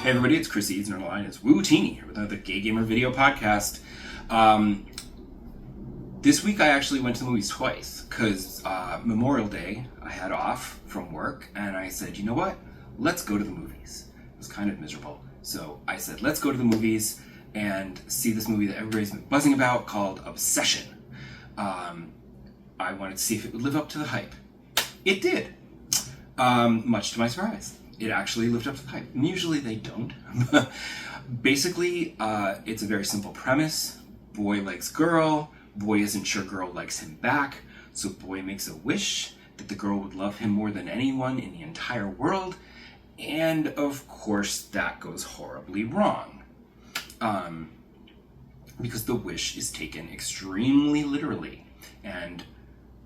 Hey everybody, it's Chris Eads, and on the line is Wootini here with another Gay Gamer video podcast. This week I actually went to the movies twice, because Memorial Day I had off from work, and I said, you know what, let's go to the movies. It was kind of miserable, so I said, let's go to the movies and see this movie that everybody's been buzzing about called Obsession. I wanted to see if it would live up to the hype. It did, much to my surprise. It actually lived up to the hype. And usually they don't. Basically, it's a very simple premise. Boy likes girl. Boy isn't sure girl likes him back. So boy makes a wish that the girl would love him more than anyone in the entire world. And of course, that goes horribly wrong. Because the wish is taken extremely literally. And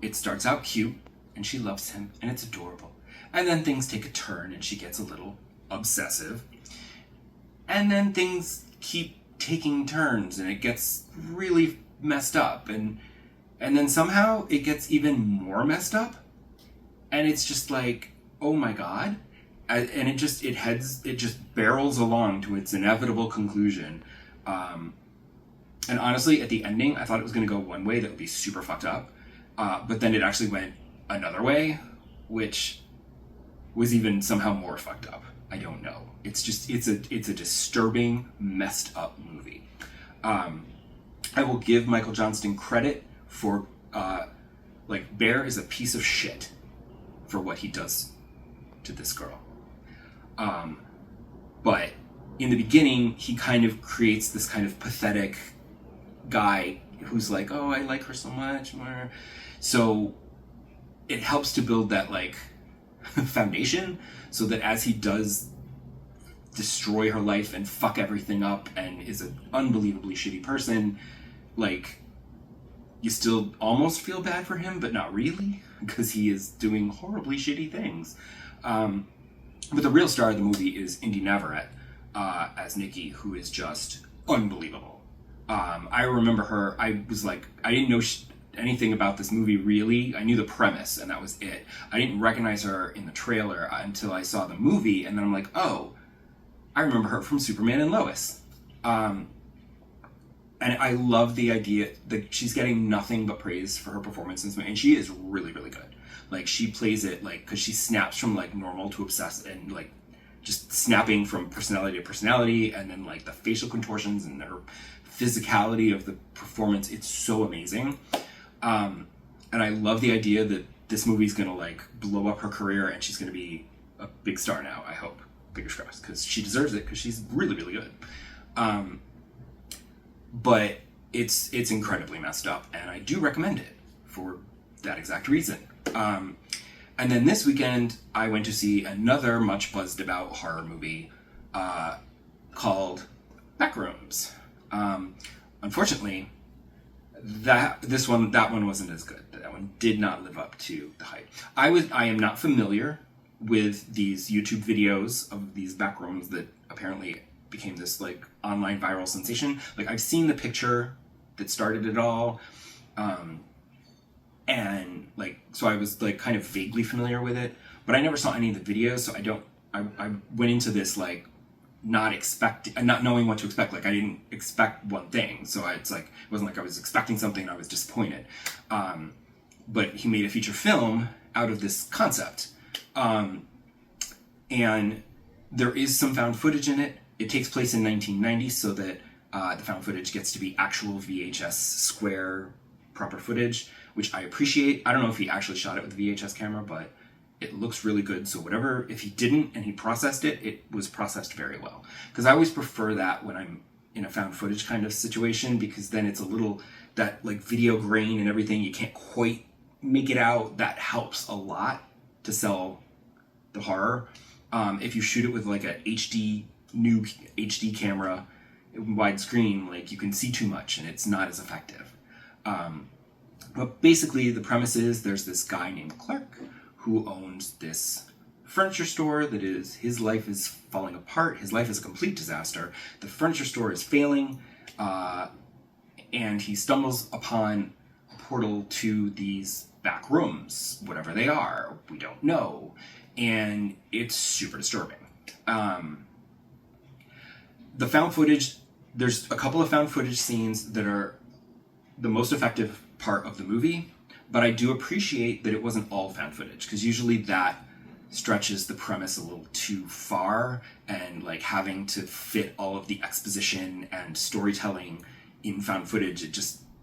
it starts out cute, and she loves him, and it's adorable. And then things take a turn and she gets a little obsessive. And then things keep taking turns and it gets really messed up. And then somehow it gets even more messed up. And it's just like, oh my God. And it just barrels along to its inevitable conclusion. And honestly, at the ending, I thought it was going to go one way that would be super fucked up. But then it actually went another way, which was even somehow more fucked up. I don't know. It's a disturbing, messed up movie. I will give Michael Johnston credit for, Bear is a piece of shit for what he does to this girl. But in the beginning, he kind of creates this kind of pathetic guy who's like, oh, I like her so much. So it helps to build that, foundation, so that as he does destroy her life and fuck everything up and is an unbelievably shitty person, you still almost feel bad for him, but not really, because he is doing horribly shitty things. But the real star of the movie is Indy Navarrete as Nikki, who is just unbelievable. I remember her, I didn't know anything about this movie really. I knew the premise and that was it. I didn't recognize her in the trailer until I saw the movie, and then I'm like, oh, I remember her from Superman and Lois. And I love the idea that she's getting nothing but praise for her performance in this movie, and she is really, really good. She plays it because she snaps from normal to obsessed, and just snapping from personality to personality, and then the facial contortions and her physicality of the performance. It's so amazing. And I love the idea that this movie's gonna blow up her career and she's gonna be a big star now, I hope. Fingers crossed, because she deserves it, because she's really, really good. But it's incredibly messed up, and I do recommend it for that exact reason. And then this weekend, I went to see another much buzzed about horror movie called Backrooms. Unfortunately, that one wasn't as good. That one did not live up to the hype. I am not familiar with these YouTube videos of these backrooms that apparently became this online viral sensation. I've seen the picture that started it all, and so I was kind of vaguely familiar with it, but I never saw any of the videos, so I went into this not knowing what to expect. I didn't expect one thing, so it wasn't like I was expecting something and I was disappointed. But he made a feature film out of this concept, and there is some found footage in it. It takes place in 1990, so that the found footage gets to be actual VHS square proper footage, which I appreciate. I don't know if he actually shot it with a VHS camera, but it looks really good. So whatever, if he didn't and he processed it, it was processed very well. Because I always prefer that when I'm in a found footage kind of situation, because then it's a little, that video grain and everything, you can't quite make it out. That helps a lot to sell the horror. If you shoot it with a new HD camera, widescreen, you can see too much and it's not as effective. But basically the premise is there's this guy named Clark who owns this furniture store that is, his life is falling apart. His life is a complete disaster. The furniture store is failing, and he stumbles upon a portal to these back rooms, whatever they are, we don't know, and it's super disturbing. the found footage, there's a couple of found footage scenes that are the most effective part of the movie, but I do appreciate that it wasn't all found footage, because usually that stretches the premise a little too far, and like having to fit all of the exposition and storytelling in found footage,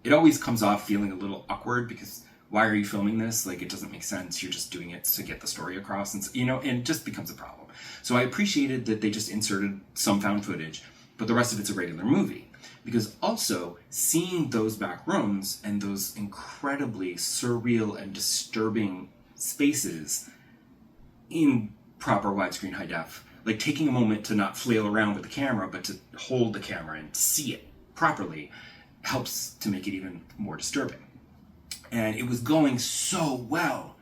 it always comes off feeling a little awkward, because why are you filming this? Like, it doesn't make sense. You're just doing it to get the story across, and and it just becomes a problem. So I appreciated that they just inserted some found footage, but the rest of it's a regular movie. Because also, seeing those back rooms and those incredibly surreal and disturbing spaces in proper widescreen high def, like taking a moment to not flail around with the camera, but to hold the camera and see it properly, helps to make it even more disturbing. And it was going so well.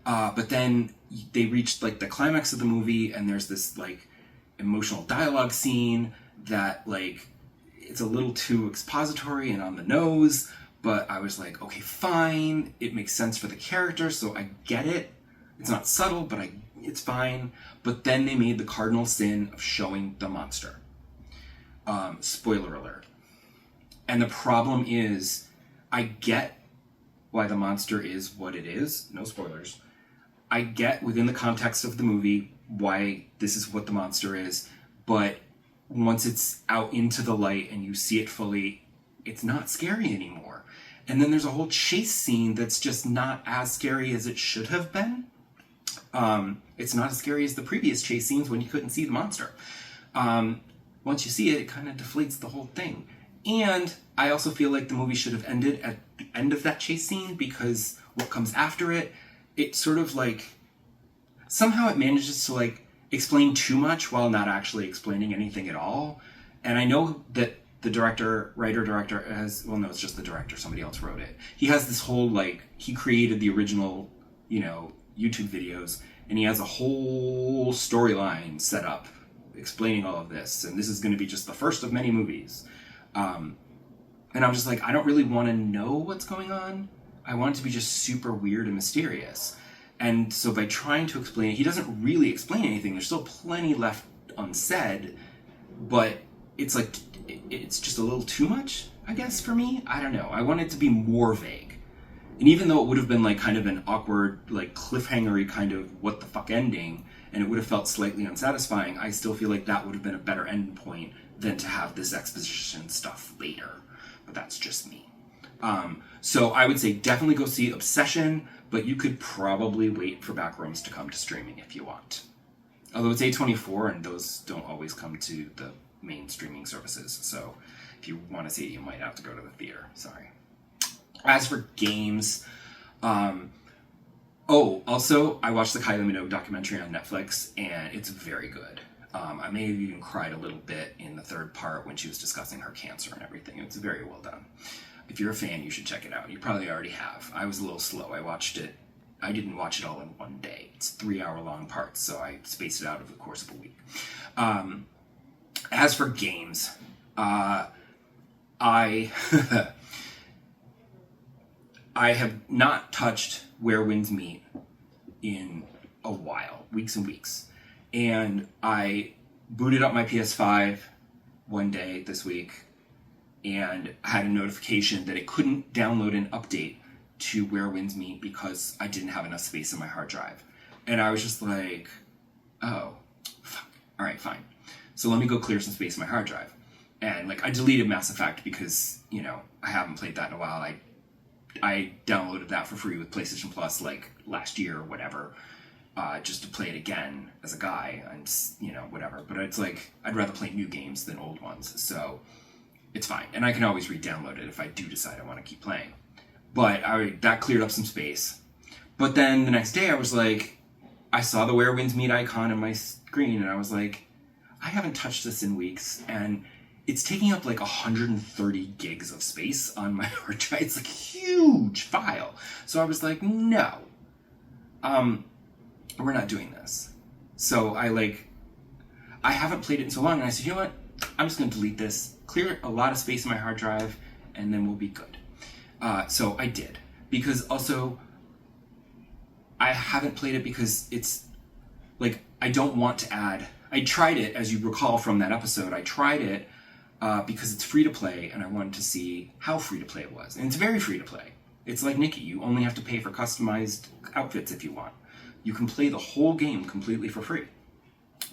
But then they reached like the climax of the movie, and there's this like emotional dialogue scene that like, it's a little too expository and on the nose, but I was like, okay, fine. It makes sense for the character, so I get it. It's not subtle, but it's fine. But then they made the cardinal sin of showing the monster. Spoiler alert. And the problem is, I get why the monster is what it is. No spoilers. I get within the context of the movie why this is what the monster is, but once it's out into the light and you see it fully, it's not scary anymore. And then there's a whole chase scene that's just not as scary as it should have been. It's not as scary as the previous chase scenes when you couldn't see the monster. Once you see it, it kind of deflates the whole thing. And I also feel like the movie should have ended at the end of that chase scene, because what comes after it, it sort of like, somehow it manages to like explain too much while not actually explaining anything at all. And I know that the writer-director has, well, no, it's just the director, somebody else wrote it. He has this whole, like, he created the original, YouTube videos, and he has a whole storyline set up explaining all of this, and this is going to be just the first of many movies. And I'm just like, I don't really want to know what's going on. I want it to be just super weird and mysterious. And so by trying to explain it, he doesn't really explain anything. There's still plenty left unsaid, but it's like, it's just a little too much, I guess, for me. I don't know. I want it to be more vague. And even though it would have been like kind of an awkward, like cliffhangery kind of what the fuck ending, and it would have felt slightly unsatisfying, I still feel like that would have been a better end point than to have this exposition stuff later. But that's just me. So I would say definitely go see Obsession, but you could probably wait for Backrooms to come to streaming if you want. Although it's A24, and those don't always come to the main streaming services. So if you want to see it, you might have to go to the theater. Sorry. As for games, also, I watched the Kylie Minogue documentary on Netflix, and it's very good. I may have even cried a little bit in the third part when she was discussing her cancer and everything. It's very well done. If you're a fan, you should check it out. You probably already have. I was a little slow. I didn't watch it all in one day. It's 3-hour-long parts, so I spaced it out over the course of a week. As for games, I have not touched Where Winds Meet in a while, weeks and weeks. And I booted up my PS5 one day this week and had a notification that it couldn't download an update to Where Winds Meet because I didn't have enough space in my hard drive. And I was just like, oh, fuck. All right, fine. So let me go clear some space in my hard drive. And like, I deleted Mass Effect because, I haven't played that in a while. I downloaded that for free with PlayStation Plus like last year or whatever, just to play it again as a guy and, whatever. But it's like, I'd rather play new games than old ones. So it's fine. And I can always re-download it if I do decide I want to keep playing. But that cleared up some space. But then the next day I was like, I saw the Where Winds Meet icon on my screen, and I was like, I haven't touched this in weeks, and it's taking up like 130 gigs of space on my hard drive. It's like a huge file. So I was like, no, we're not doing this. So I haven't played it in so long, and I said, you know what? I'm just going to delete this, clear a lot of space in my hard drive, and then we'll be good. So I did. Because also, I haven't played it because it's, like, I don't want to add I tried it, as you recall from that episode, I tried it because it's free to play, and I wanted to see how free to play it was. And it's very free to play. It's like Nikki. You only have to pay for customized outfits if you want. You can play the whole game completely for free.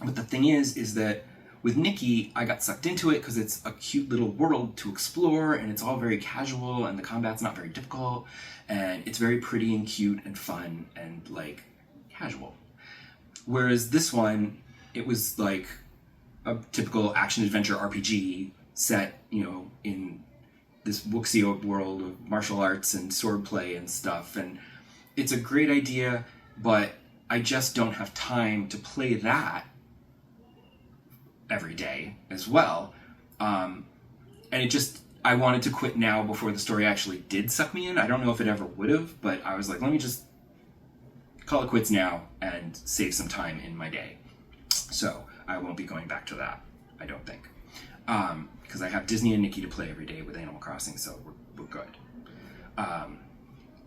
But the thing is that with Nikki, I got sucked into it because it's a cute little world to explore, and it's all very casual, and the combat's not very difficult, and it's very pretty and cute and fun and, like, casual. Whereas this one, it was like a typical action-adventure RPG set, you know, in this wuxia world of martial arts and swordplay and stuff, and it's a great idea, but I just don't have time to play that every day as well. And I wanted to quit now before the story actually did suck me in. I don't know if it ever would have, but I was like, let me just call it quits now and save some time in my day. So I won't be going back to that, I don't think. Because I have Disney and Nikki to play every day with Animal Crossing, so we're good.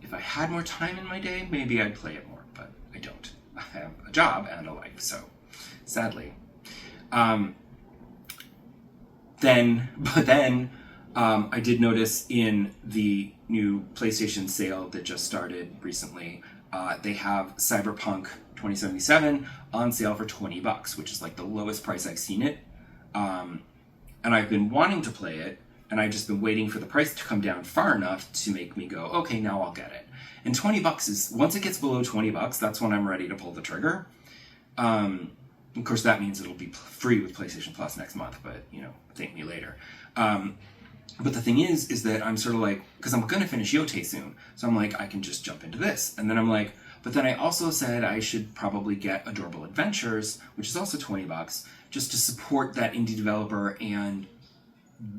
If I had more time in my day, maybe I'd play it more, but I don't. I have a job and a life, so sadly. Then I did notice in the new PlayStation sale that just started recently, they have Cyberpunk 2077 on sale for $20, which is like the lowest price I've seen it. And I've been wanting to play it, and I've just been waiting for the price to come down far enough to make me go, okay, now I'll get it. And $20 is, once it gets below $20, that's when I'm ready to pull the trigger. Of course, that means it'll be free with PlayStation Plus next month, but, you know, thank me later. But the thing is that I'm sort of like, because I'm going to finish Yote soon, so I'm like, I can just jump into this. And then I'm like, but then I also said I should probably get Adorable Adventures, which is also $20, just to support that indie developer and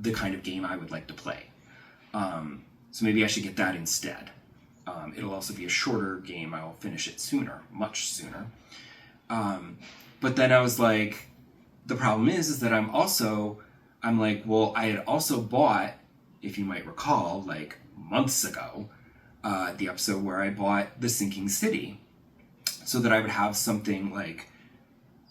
the kind of game I would like to play. So maybe I should get that instead. It'll also be a shorter game. I'll finish it sooner, much sooner. But then I was like, the problem is that I'm like, well, I had also bought, if you might recall, like months ago, the episode where I bought The Sinking City, so that I would have something like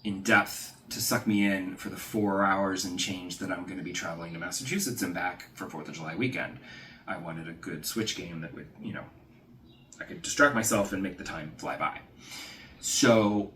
in depth to suck me in for the 4 hours and change that I'm going to be traveling to Massachusetts and back for 4th of July weekend. I wanted a good Switch game that would, you know, I could distract myself and make the time fly by. So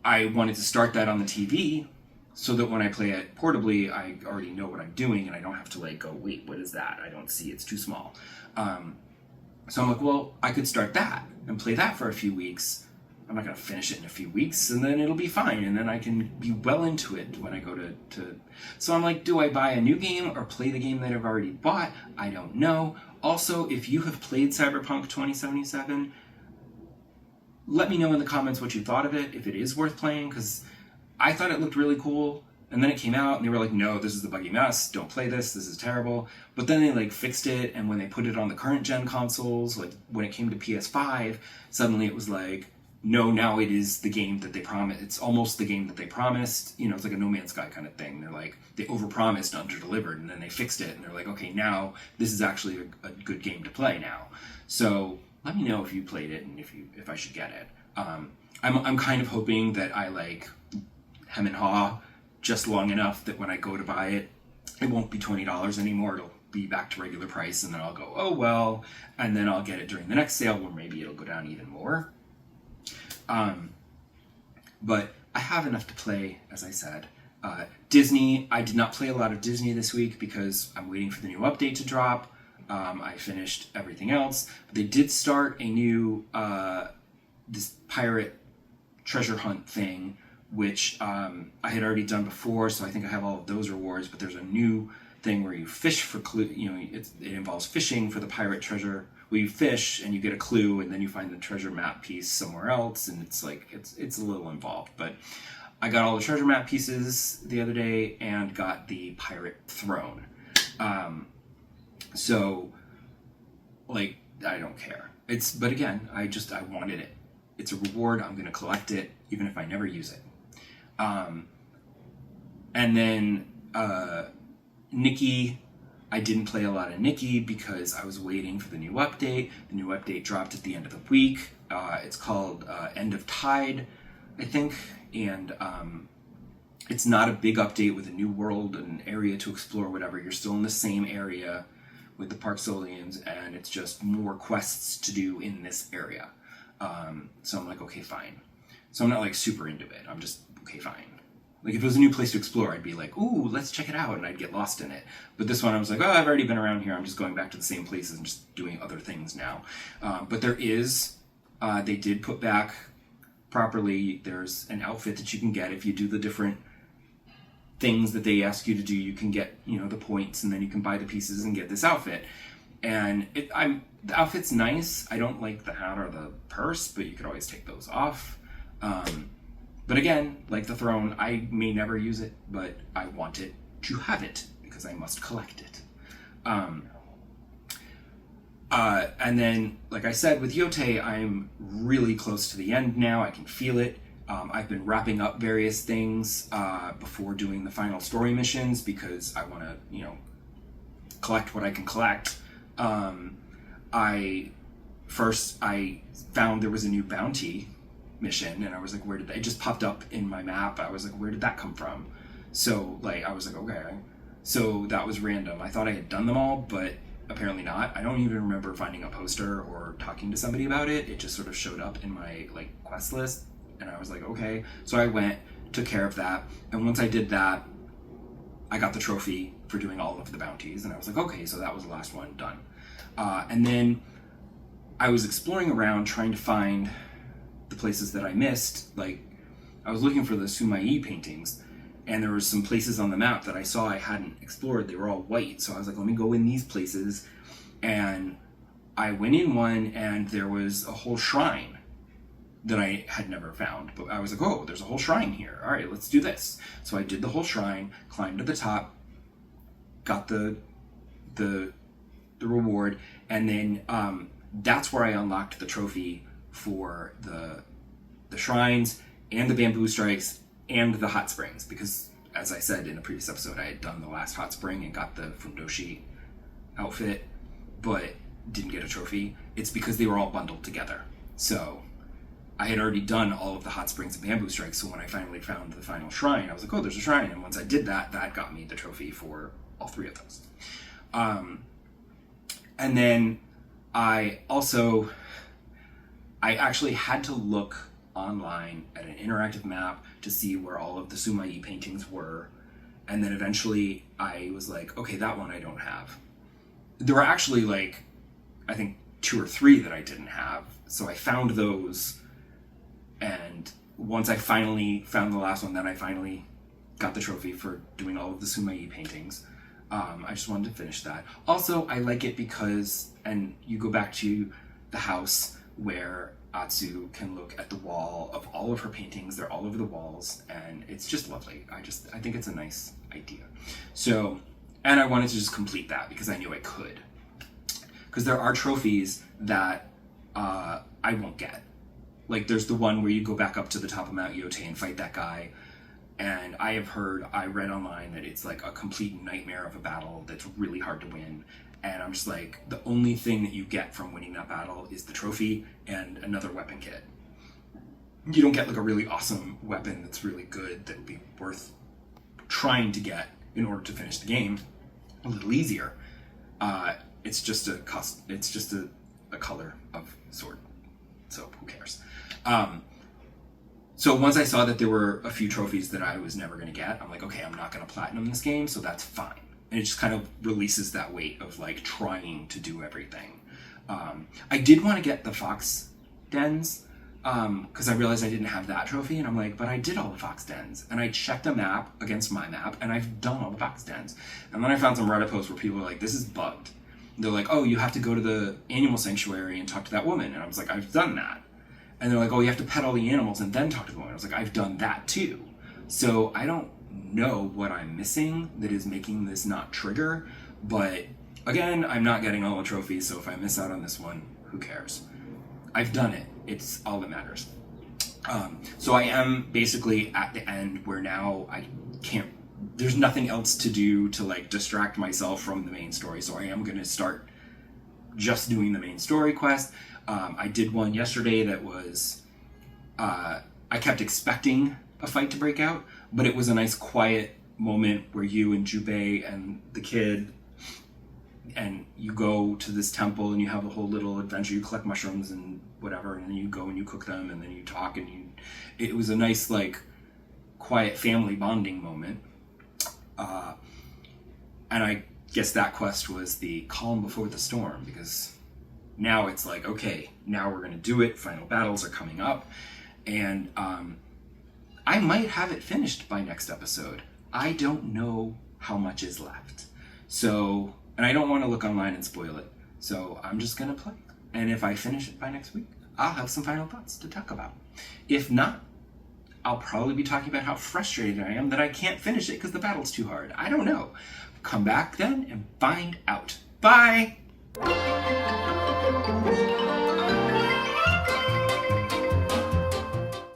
I wanted to start that on the TV so that when I play it portably, I already know what I'm doing and I don't have to like go, wait, what is that? I don't see, it's too small. So I'm like, well, I could start that and play that for a few weeks. I'm not going to finish it in a few weeks, and then it'll be fine, and then I can be well into it when I go to... So I'm like, do I buy a new game or play the game that I've already bought? I don't know. Also, if you have played Cyberpunk 2077, let me know in the comments what you thought of it, if it is worth playing, because I thought it looked really cool, and then it came out, and they were like, no, this is the buggy mess, don't play this is terrible. But then they like fixed it, and when they put it on the current gen consoles, like when it came to PS5, suddenly it was like, no, now it is the game that they promised. It's almost the game that they promised. You know, it's like a No Man's Sky kind of thing. They're like, they overpromised, under-delivered, and then they fixed it, and they're like, okay, now this is actually a good game to play now. So let me know if you played it and if I should get it. I'm kind of hoping that I like hem and haw just long enough that when I go to buy it, it won't be $20 anymore. It'll be back to regular price, and then I'll go, oh well, and then I'll get it during the next sale where maybe it'll go down even more. But I have enough to play, as I said. Disney, I did not play a lot of Disney this week because I'm waiting for the new update to drop. I finished everything else. But they did start a new, this pirate treasure hunt thing, which I had already done before, so I think I have all of those rewards, but there's a new thing where you fish for clue, you know, it involves fishing for the pirate treasure. Where you fish and you get a clue, and then you find the treasure map piece somewhere else, and it's like it's a little involved. But I got all the treasure map pieces the other day and got the pirate throne. So like I don't care. But again, I wanted it. It's a reward. I'm gonna collect it even if I never use it. And then Nikki. I didn't play a lot of Nikki because I was waiting for the new update. The new update dropped at the end of the week. It's called End of Tide, I think. And It's not a big update with a new world, an area to explore, whatever. You're still in the same area with the Parksolians, and it's just more quests to do in this area. So I'm like, okay, fine. So I'm not like super into it. I'm just, okay, fine. Like if it was a new place to explore, I'd be like, ooh, let's check it out, and I'd get lost in it. But this one, I was like, oh, I've already been around here. I'm just going back to the same places and just doing other things now. But there is, they did put back properly, there's an outfit that you can get if you do the different things that they ask you to do. You can get, the points, and then you can buy the pieces and get this outfit. And the outfit's nice. I don't like the hat or the purse, but you could always take those off. But again, like the throne, I may never use it, but I want it to have it because I must collect it. And then, like I said, with Yote, I'm really close to the end now. I can feel it. I've been wrapping up various things before doing the final story missions because I want to, collect what I can collect. I found there was a new bounty mission, and I was like, where did that? It just popped up in my map. I was like, where did that come from? So, I was like, okay. So that was random. I thought I had done them all, but apparently not. I don't even remember finding a poster or talking to somebody about it. It just sort of showed up in my quest list, and I was like, okay. So I went, took care of that, and once I did that, I got the trophy for doing all of the bounties, and I was like, okay, so that was the last one done. And then I was exploring around trying to find the places that I missed. I was looking for the Sumai paintings, and there was some places on the map that I saw I hadn't explored. They were all white, so I was like, let me go in these places. And I went in one, and there was a whole shrine that I had never found. But I was like, oh, there's a whole shrine here. All right, let's do this. So I did the whole shrine, climbed to the top, got the reward, and then that's where I unlocked the trophy for the shrines and the bamboo strikes and the hot springs, because as I said in a previous episode, I had done the last hot spring and got the Fundoshi outfit, but didn't get a trophy. It's because they were all bundled together. So I had already done all of the hot springs and bamboo strikes, so when I finally found the final shrine, I was like, oh, there's a shrine. And once I did that, that got me the trophy for all three of those. And then I actually had to look online at an interactive map to see where all of the Sumai paintings were. And then eventually I was like, okay, that one I don't have. There were actually I think 2 or 3 that I didn't have. So I found those. And once I finally found the last one, then I finally got the trophy for doing all of the Sumai paintings. I just wanted to finish that. Also, I like it because, and you go back to the house where Atsu can look at the wall of all of her paintings. They're all over the walls, and it's just lovely. I think it's a nice idea. So, and I wanted to just complete that because I knew I could. Because there are trophies that I won't get. There's the one where you go back up to the top of Mount Yote and fight that guy. And I read online that it's a complete nightmare of a battle that's really hard to win. And I'm just the only thing that you get from winning that battle is the trophy and another weapon kit. You don't get a really awesome weapon that's really good that would be worth trying to get in order to finish the game a little easier. It's just a color of sword. So who cares? So once I saw that there were a few trophies that I was never going to get, I'm like, okay, I'm not going to platinum this game, so that's fine. And it just kind of releases that weight of trying to do everything. I did want to get the fox dens, because I realized I didn't have that trophy, and I'm like, but I did all the fox dens. And I checked a map against my map, and I've done all the fox dens. And then I found some Reddit posts where people were like, this is bugged. They're like, oh, you have to go to the animal sanctuary and talk to that woman. And I was like, I've done that. And they're like, oh, you have to pet all the animals and then talk to the woman. I was like, I've done that too. So I don't know what I'm missing that is making this not trigger. But again, I'm not getting all the trophies, so if I miss out on this one, who cares? I've done it. It's all that matters. So I am basically at the end where now I can't, there's nothing else to do to distract myself from the main story. So I am going to start just doing the main story quest. I did one yesterday that was, I kept expecting a fight to break out, but it was a nice quiet moment where you and Jubei and the kid, and you go to this temple and you have a whole little adventure. You collect mushrooms and whatever, and then you go and you cook them, and then you talk, and it was a nice, like, quiet family bonding moment. And I guess that quest was the calm before the storm, because now it's like, okay, now we're going to do it. Final battles are coming up. And I might have it finished by next episode. I don't know how much is left. So, and I don't want to look online and spoil it. So I'm just going to play. And if I finish it by next week, I'll have some final thoughts to talk about. If not, I'll probably be talking about how frustrated I am that I can't finish it because the battle's too hard. I don't know. Come back then and find out. Bye!